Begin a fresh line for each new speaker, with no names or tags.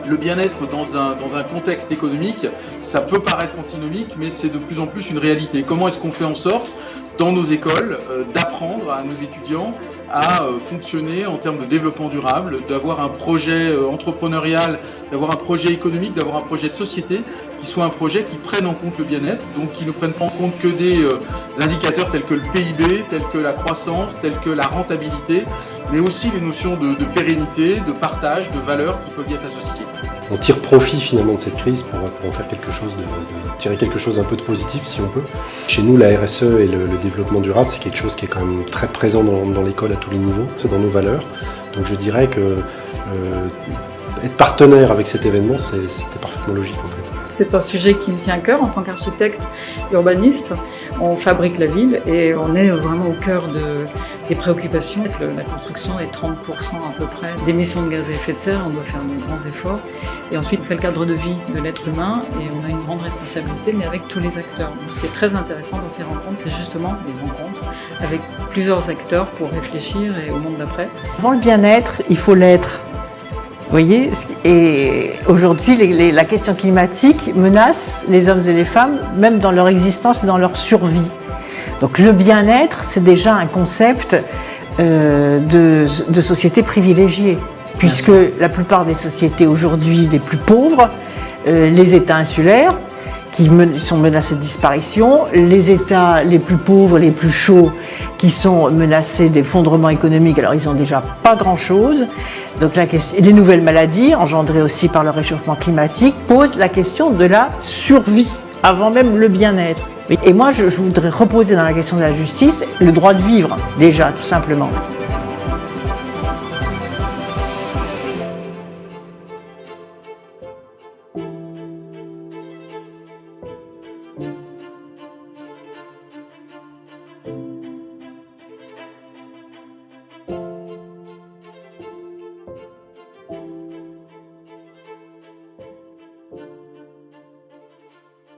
Le bien-être dans un contexte économique, ça peut paraître antinomique, mais c'est de plus en plus une réalité. Comment est-ce qu'on fait en sorte, dans nos écoles, d'apprendre à nos étudiants à fonctionner en termes de développement durable, d'avoir un projet entrepreneurial, d'avoir un projet économique, d'avoir un projet de société qui soit un projet qui prenne en compte le bien-être, donc qui ne prenne pas en compte que des indicateurs tels que le PIB, tels que la croissance, tels que la rentabilité, mais aussi les notions de pérennité, de partage, de valeur qui peuvent y être associées.
On tire profit finalement de cette crise pour en faire quelque chose, tirer quelque chose un peu de positif si on peut. Chez nous, la RSE et le développement durable, c'est quelque chose qui est quand même très présent dans l'école à tous les niveaux, c'est dans nos valeurs. Donc je dirais que être partenaire avec cet événement, c'était parfaitement logique en fait.
C'est un sujet qui me tient à cœur en tant qu'architecte urbaniste. On fabrique la ville et on est vraiment au cœur des préoccupations. La construction est 30% à peu près d'émissions de gaz à effet de serre, on doit faire de grands efforts. Et ensuite on fait le cadre de vie de l'être humain et on a une grande responsabilité, mais avec tous les acteurs. Donc, ce qui est très intéressant dans ces rencontres, c'est justement des rencontres avec plusieurs acteurs pour réfléchir et au monde d'après.
Avant le bien-être, il faut l'être. Vous voyez, et aujourd'hui, la question climatique menace les hommes et les femmes, même dans leur existence et dans leur survie. Donc le bien-être, c'est déjà un concept de société privilégiée, puisque la plupart des sociétés aujourd'hui les plus pauvres, les États insulaires, qui sont menacés de disparition, les États les plus pauvres, les plus chauds, qui sont menacés d'effondrement économique, alors ils n'ont déjà pas grand-chose. Donc les nouvelles maladies, engendrées aussi par le réchauffement climatique, posent la question de la survie, avant même le bien-être. Et moi, je voudrais reposer dans la question de la justice le droit de vivre, déjà, tout simplement.